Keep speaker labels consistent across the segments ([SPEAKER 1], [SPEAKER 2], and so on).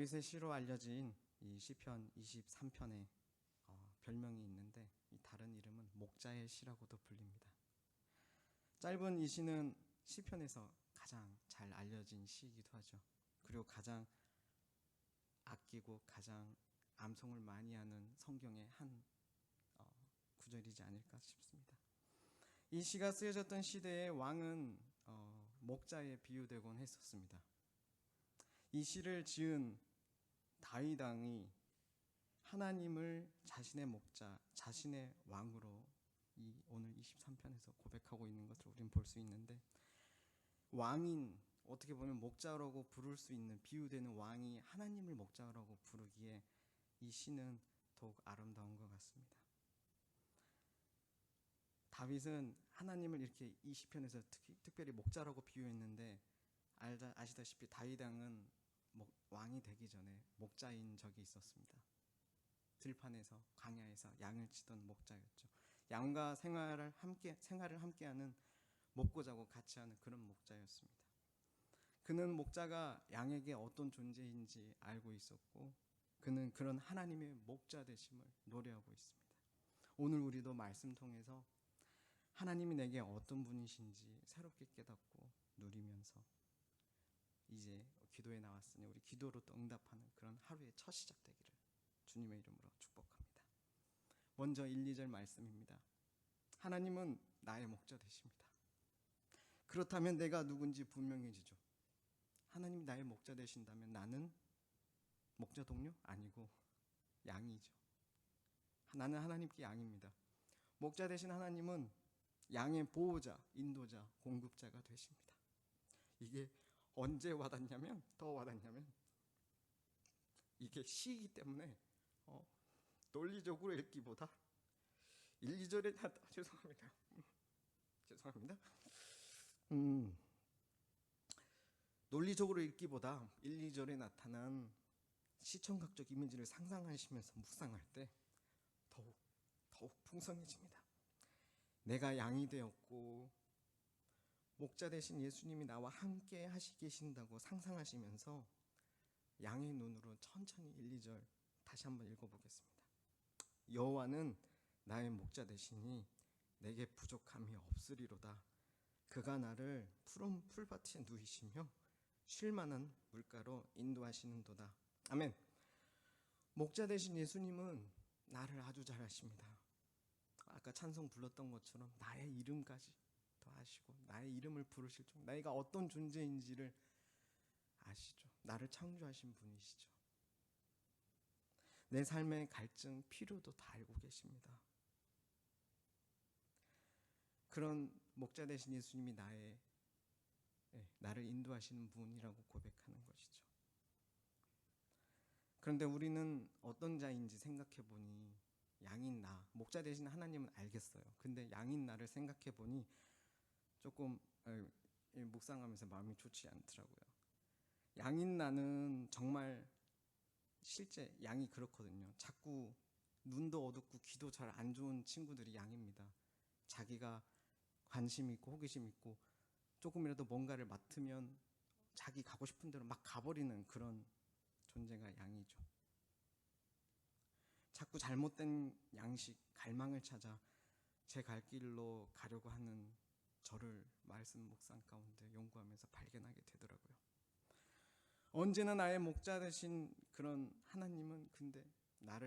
[SPEAKER 1] 다윗의 시로 알려진 이 시편 23편에 별명이 있는데 이 다른 이름은 목자의 시라고도 불립니다. 짧은 이 시는 시편에서 가장 잘 알려진 시이기도 하죠. 그리고 가장 아끼고 가장 암송을 많이 하는 성경의 한 구절이지 않을까 싶습니다. 이 시가 쓰여졌던 시대의 왕은 목자에 비유되곤 했었습니다. 이 시를 지은 다윗 왕이 하나님을 자신의 목자, 자신의 왕으로 오늘 23편에서 고백하고 있는 것을 우리는 볼 수 있는데, 왕인, 어떻게 보면 목자라고 부를 수 있는, 비유되는 왕이 하나님을 목자라고 부르기에 이 시는 더욱 아름다운 것 같습니다. 다윗은 하나님을 이렇게 이 시편에서 특별히 목자라고 비유했는데, 아시다시피 다윗 왕은 왕이 되기 전에 목자인 적이 있었습니다. 들판에서, 광야에서 양을 치던 목자였죠. 양과 생활을 함께하는, 먹고 자고 같이 하는 그런 목자였습니다. 그는 목자가 양에게 어떤 존재인지 알고 있었고, 그는 그런 하나님의 목자 되심을 노래하고 있습니다. 오늘 우리도 말씀 통해서 하나님이 내게 어떤 분이신지 새롭게 깨닫고 누리면서 이제 기도에 나왔으니 우리 기도로 또 응답하는 그런 하루의 첫 시작 되기를 주님의 이름으로 축복합니다. 먼저 1, 2절 말씀입니다. 하나님은 나의 목자 되십니다. 그렇다면 내가 누군지 분명해지죠. 하나님이 나의 목자 되신다면 나는 목자 동료? 아니고 양이죠. 나는 하나님께 양입니다. 목자 되신 하나님은 양의 보호자, 인도자, 공급자가 되십니다. 이게 언제 와닿냐면, 더 와닿냐면 이게 시이기 때문에 논리적으로 읽기보다 1, 2절에 죄송합니다. 논리적으로 읽기보다 1, 2절에 나타난 시청각적 이미지를 상상하시면서 묵상할 때 더욱 풍성해집니다. 내가 양이 되었고 목자 되신 예수님이 나와 함께 계신다고 상상하시면서 양의 눈으로 천천히 1, 2절 다시 한번 읽어보겠습니다. 여호와는 나의 목자 되시니 내게 부족함이 없으리로다. 그가 나를 푸른 풀밭에 누이시며 쉴만한 물가로 인도하시는도다. 아멘. 목자 되신 예수님은 나를 아주 잘 아십니다. 아까 찬송 불렀던 것처럼 나의 이름까지 더 아시고 나의 이름을 부르실 정도, 나가 어떤 존재인지를 아시죠. 나를 창조하신 분이시죠. 내 삶의 갈증, 필요도 다 알고 계십니다. 그런 목자 되신 예수님이 나를 인도하시는 분이라고 고백하는 것이죠. 그런데 우리는 어떤 자인지 생각해 보니 양인 나, 목자 되신 하나님은 알겠어요. 근데 양인 나를 생각해 보니 조금 묵상하면서 마음이 좋지 않더라고요. 양인 나는 정말 실제 양이 그렇거든요. 자꾸 눈도 어둡고 귀도 잘 안 좋은 친구들이 양입니다. 자기가 관심 있고 호기심 있고 조금이라도 뭔가를 맡으면 자기 가고 싶은 대로 막 가버리는 그런 존재가 양이죠. 자꾸 잘못된 양식, 갈망을 찾아 제 갈 길로 가려고 하는 저를 말씀 묵상 가운데 연구하면서 발견하게 되더라고요. 언제나 나의 목자 되신 그런 하나님은 근데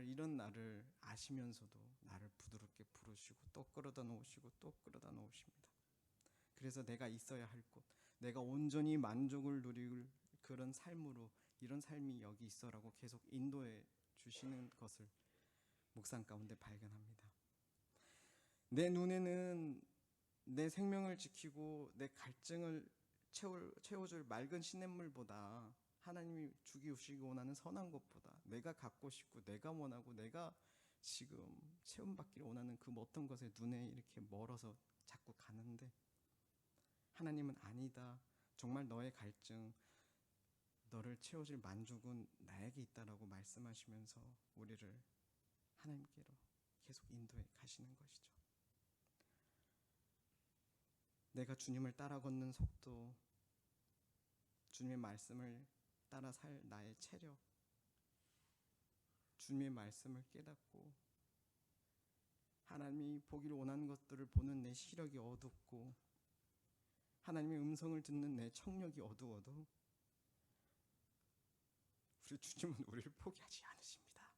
[SPEAKER 1] 이런 나를 아시면서도 나를 부드럽게 부르시고 또 끌어다 놓으시고 또 끌어다 놓으십니다. 그래서 내가 있어야 할 곳, 내가 온전히 만족을 누릴 그런 삶으로, 이런 삶이 여기 있어라고 계속 인도해 주시는 것을 묵상 가운데 발견합니다. 내 눈에는 내 생명을 지키고 내 갈증을 채워줄 맑은 시냇물보다, 하나님이 주시기 원하는 선한 것보다, 내가 갖고 싶고 내가 원하고 내가 지금 체험받기를 원하는 그 어떤 것에 눈에 이렇게 멀어서 자꾸 가는데, 하나님은 아니다. 정말 너의 갈증, 너를 채워줄 만족은 나에게 있다라고 말씀하시면서 우리를 하나님께로 계속 인도해 가시는 것이죠. 내가 주님을 따라 걷는 속도, 주님의 말씀을 따라 살 나의 체력, 주님의 말씀을 깨닫고 하나님이 보기를 원하는 것들을 보는 내 시력이 어둡고 하나님의 음성을 듣는 내 청력이 어두워도 우리 주님은 우리를 포기하지 않으십니다.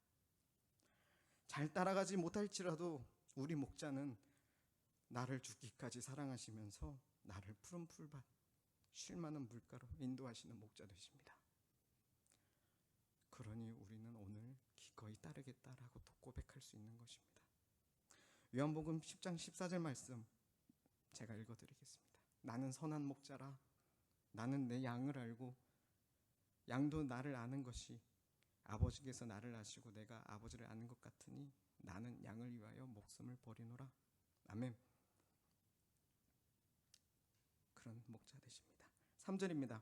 [SPEAKER 1] 잘 따라가지 못할지라도 우리 목자는 나를 죽기까지 사랑하시면서 나를 푸른 풀밭 쉴만한 물가로 인도하시는 목자 되십니다. 그러니 우리는 오늘 기꺼이 따르겠다라고 또 고백할 수 있는 것입니다. 요한복음 10장 14절 말씀 제가 읽어드리겠습니다. 나는 선한 목자라. 나는 내 양을 알고 양도 나를 아는 것이 아버지께서 나를 아시고 내가 아버지를 아는 것 같으니 나는 양을 위하여 목숨을 버리노라. 아멘. 그런 목자 되십니다. 3절입니다.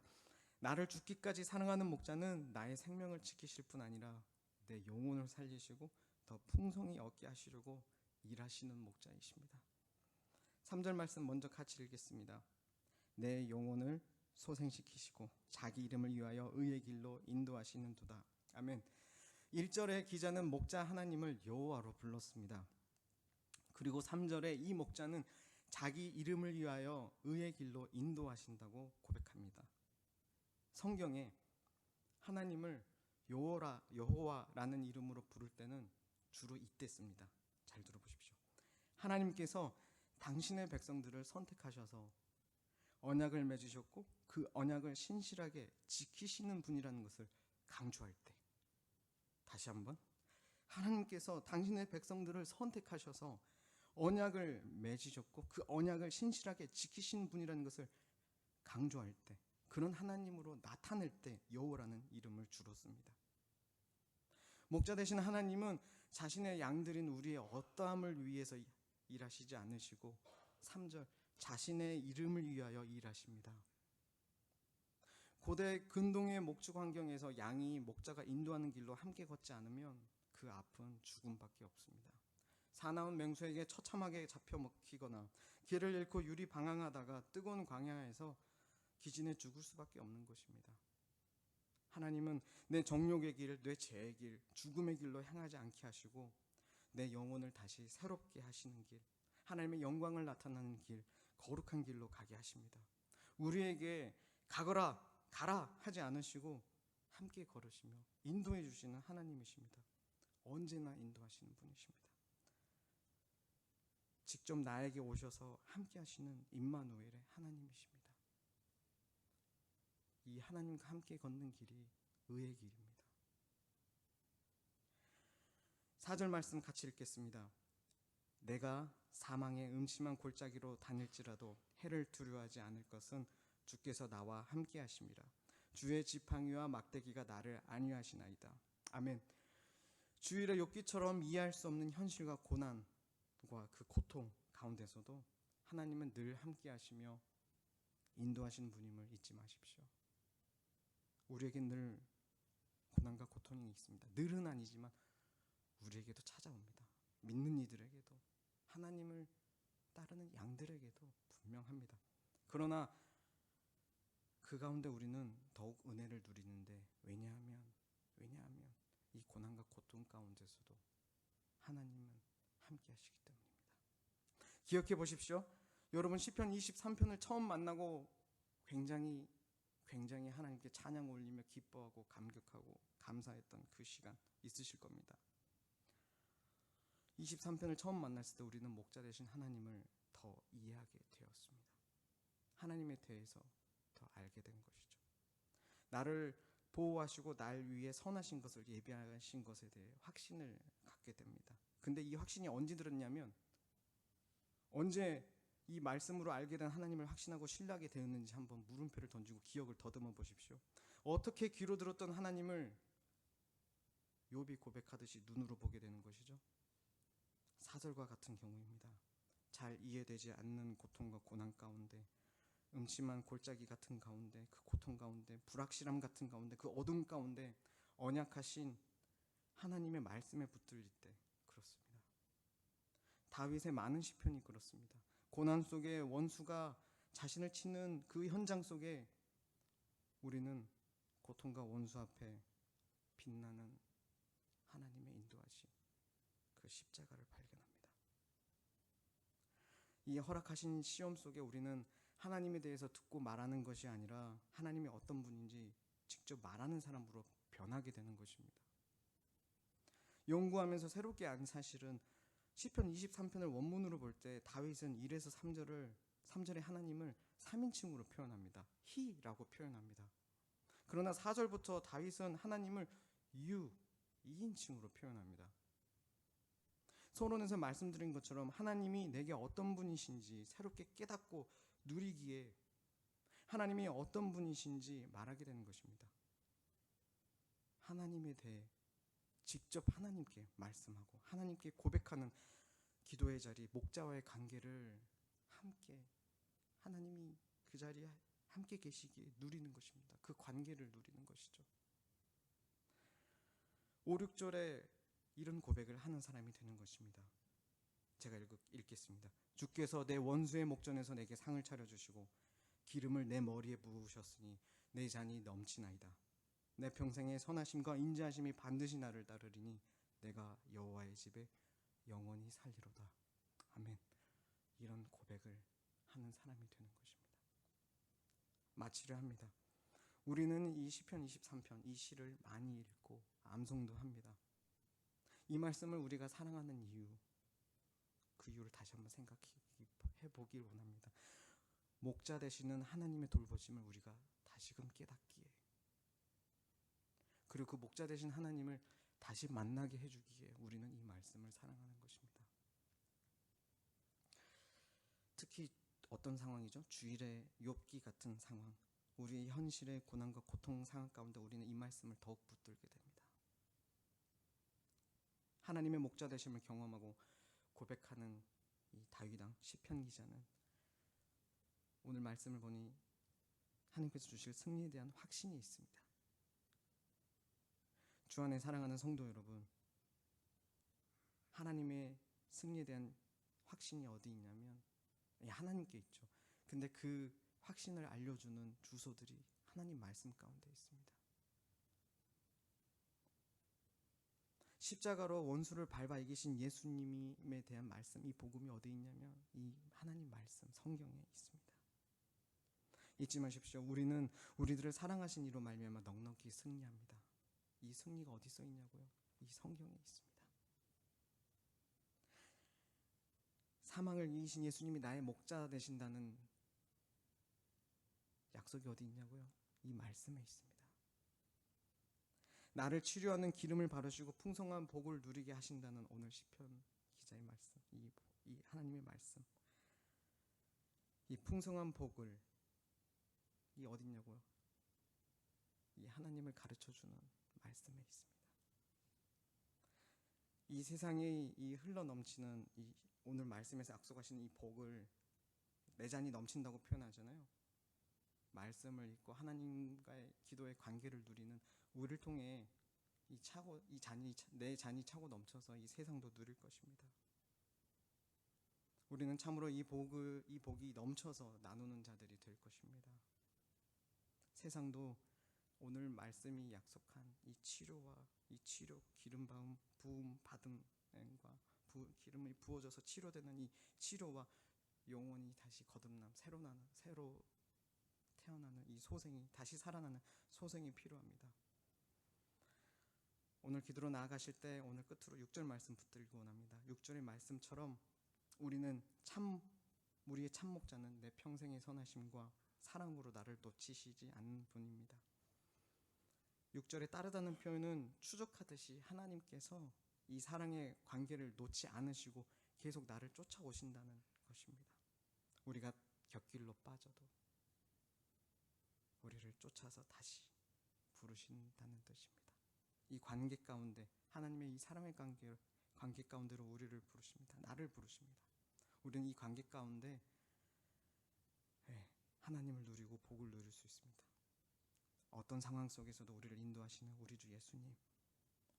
[SPEAKER 1] 나를 죽기까지 사랑하는 목자는 나의 생명을 지키실 뿐 아니라 내 영혼을 살리시고 더 풍성히 얻게 하시려고 일하시는 목자이십니다. 3절 말씀 먼저 같이 읽겠습니다. 내 영혼을 소생시키시고 자기 이름을 위하여 의의 길로 인도하시는 도다. 아멘. 1절의 기자는 목자 하나님을 여호와로 불렀습니다. 그리고 3절에 이 목자는 자기 이름을 위하여 의의 길로 인도하신다고 고백합니다. 성경에 하나님을 여호와라는 이름으로 부를 때는 주로 이때 씁니다. 잘 들어보십시오. 하나님께서 당신의 백성들을 선택하셔서 언약을 맺으셨고 그 언약을 신실하게 지키시는 분이라는 것을 강조할 때, 다시 한번, 하나님께서 당신의 백성들을 선택하셔서 언약을 맺으셨고 그 언약을 신실하게 지키시는 분이라는 것을 강조할 때, 그런 하나님으로 나타낼 때 여호와라는 이름을 주로 씁니다. 목자 되신 하나님은 자신의 양들인 우리의 어떠함을 위해서 일하시지 않으시고 3절 자신의 이름을 위하여 일하십니다. 고대 근동의 목축 환경에서 양이 목자가 인도하는 길로 함께 걷지 않으면 그 앞은 죽음밖에 없습니다. 사나운 맹수에게 처참하게 잡혀 먹히거나 길을 잃고 유리 방황하다가 뜨거운 광야에서 기진에 죽을 수밖에 없는 것입니다. 하나님은 내 정욕의 길, 내 죄의 길, 죽음의 길로 향하지 않게 하시고 내 영혼을 다시 새롭게 하시는 길, 하나님의 영광을 나타나는 길, 거룩한 길로 가게 하십니다. 우리에게 가거라, 가라 하지 않으시고 함께 걸으시며 인도해 주시는 하나님이십니다. 언제나 인도하시는 분이십니다. 직접 나에게 오셔서 함께 하시는 임마누엘의 하나님이십니다. 이 하나님과 함께 걷는 길이 의의 길입니다. 4절 말씀 같이 읽겠습니다. 내가 사망의 음침한 골짜기로 다닐지라도 해를 두려워하지 않을 것은 주께서 나와 함께 하심이라. 주의 지팡이와 막대기가 나를 안위하시나이다. 아멘. 주일의 욥기처럼 이해할 수 없는 현실과 고난과 그 고통 가운데서도 하나님은 늘 함께 하시며 인도하시는 분임을 잊지 마십시오. 우리에겐 늘 고난과 고통이 있습니다. 늘은 아니지만 우리에게도 찾아옵니다. 믿는 이들에게도 하나님을 따르는 양들에게도 분명합니다. 그러나 그 가운데 우리는 더욱 은혜를 누리는데 왜냐하면 이 고난과 고통 가운데서도 하나님은 함께 하시기 때문입니다. 기억해 보십시오. 여러분 시편 23편을 처음 만나고 굉장히 하나님께 찬양 올리며 기뻐하고 감격하고 감사했던 그 시간 있으실 겁니다. 23편을 처음 만났을 때 우리는 목자 되신 하나님을 더 이해하게 되었습니다. 하나님에 대해서 더 알게 된 것이죠. 나를 보호하시고 날 위해 선하신 것을 예비하신 것에 대해 확신을 갖게 됩니다. 근데 이 확신이 언제 들었냐면, 언제 이 말씀으로 알게 된 하나님을 확신하고 신뢰하게 되었는지 한번 물음표를 던지고 기억을 더듬어 보십시오. 어떻게 귀로 들었던 하나님을 욥이 고백하듯이 눈으로 보게 되는 것이죠? 4절과 같은 경우입니다. 잘 이해되지 않는 고통과 고난 가운데, 음침한 골짜기 같은 가운데, 그 고통 가운데, 불확실함 같은 가운데, 그 어둠 가운데 언약하신 하나님의 말씀에 붙들릴 때 그렇습니다. 다윗의 많은 시편이 그렇습니다. 고난 속에 원수가 자신을 치는 그 현장 속에 우리는 고통과 원수 앞에 빛나는 하나님의 인도하심, 그 십자가를 발견합니다. 이 허락하신 시험 속에 우리는 하나님에 대해서 듣고 말하는 것이 아니라 하나님이 어떤 분인지 직접 말하는 사람으로 변하게 되는 것입니다. 연구하면서 새롭게 안 사실은 시편 23편을 원문으로 볼 때 다윗은 1에서 3절에 하나님을 3인칭으로 표현합니다. He라고 표현합니다. 그러나 4절부터 다윗은 하나님을 You 2인칭으로 표현합니다. 서론에서 말씀드린 것처럼 하나님이 내게 어떤 분이신지 새롭게 깨닫고 누리기에 하나님이 어떤 분이신지 말하게 되는 것입니다. 하나님에 대해 직접 하나님께 말씀하고 하나님께 고백하는 기도의 자리, 목자와의 관계를 함께 하나님이 그 자리에 함께 계시기에 누리는 것입니다. 그 관계를 누리는 것이죠. 5, 6절에 이런 고백을 하는 사람이 되는 것입니다. 제가 읽겠습니다. 주께서 내 원수의 목전에서 내게 상을 차려주시고 기름을 내 머리에 부으셨으니 내 잔이 넘치나이다. 내 평생의 선하심과 인자하심이 반드시 나를 따르리니 내가 여호와의 집에 영원히 살리로다. 아멘. 이런 고백을 하는 사람이 되는 것입니다. 마치려 합니다. 우리는 이 시편 23편 이 시를 많이 읽고 암송도 합니다. 이 말씀을 우리가 사랑하는 이유, 그 이유를 다시 한번 생각해 보길 원합니다. 목자 되시는 하나님의 돌보심을 우리가 다시금 깨닫기에, 그리고 그 목자 되신 하나님을 다시 만나게 해주기에 우리는 이 말씀을 사랑하는 것입니다. 특히 어떤 상황이죠? 주일의 욥기 같은 상황, 우리 현실의 고난과 고통 상황 가운데 우리는 이 말씀을 더욱 붙들게 됩니다. 하나님의 목자 되심을 경험하고 고백하는 이 다윗왕 시편 기자는 오늘 말씀을 보니 하나님께서 주실 승리에 대한 확신이 있습니다. 주 안에 사랑하는 성도 여러분, 하나님의 승리에 대한 확신이 어디 있냐면 하나님께 있죠. 근데 그 확신을 알려주는 주소들이 하나님 말씀 가운데 있습니다. 십자가로 원수를 밟아 이기신 예수님에 대한 말씀, 이 복음이 어디 있냐면 이 하나님 말씀, 성경에 있습니다. 잊지 마십시오. 우리는 우리들을 사랑하신 이로 말미암아 넉넉히 승리합니다. 이 승리가 어디 써 있냐고요? 이 성경에 있습니다. 사망을 이기신 예수님이 나의 목자 되신다는 약속이 어디 있냐고요? 이 말씀에 있습니다. 나를 치료하는 기름을 바르시고 풍성한 복을 누리게 하신다는 오늘 시편 기자의 말씀, 이 하나님의 말씀, 이 풍성한 복을 이 어디 있냐고요? 이 하나님을 가르쳐주는 말씀에 있습니다. 이 세상에 이 흘러넘치는 이 오늘 말씀에서 약속하신 이 복을 내 잔이 넘친다고 표현하잖아요. 말씀을 읽고 하나님과의 기도의 관계를 누리는 우리를 통해 내 잔이 차고 넘쳐서 이 세상도 누릴 것입니다. 우리는 참으로 이 복이 넘쳐서 나누는 자들이 될 것입니다. 세상도 오늘 말씀이 약속한 이 치료, 기름 부음 받음과 기름이 부어져서 치료되는 이 치료와 영원히 다시 거듭남, 새로 태어나는 이 소생이, 다시 살아나는 소생이 필요합니다. 오늘 기도로 나아가실 때 오늘 끝으로 6절 말씀 붙들기 원합니다. 6절의 말씀처럼 우리의 참 목자는 내 평생의 선하심과 사랑으로 나를 놓치시지 않는 분입니다. 6절에 따르다는 표현은 추적하듯이 하나님께서 이 사랑의 관계를 놓지 않으시고 계속 나를 쫓아오신다는 것입니다. 우리가 곁길로 빠져도 우리를 쫓아서 다시 부르신다는 뜻입니다. 이 관계 가운데, 하나님의 이 사랑의 관계 가운데로 우리를 부르십니다. 나를 부르십니다. 우리는 이 관계 가운데 하나님을 누리고 복을 누릴 수 있습니다. 어떤 상황 속에서도 우리를 인도하시는 우리 주 예수님,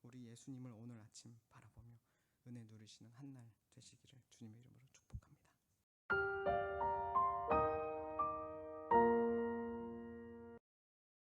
[SPEAKER 1] 우리 예수님을 오늘 아침 바라보며 은혜 누리시는 한 날 되시기를 주님의 이름으로 축복합니다.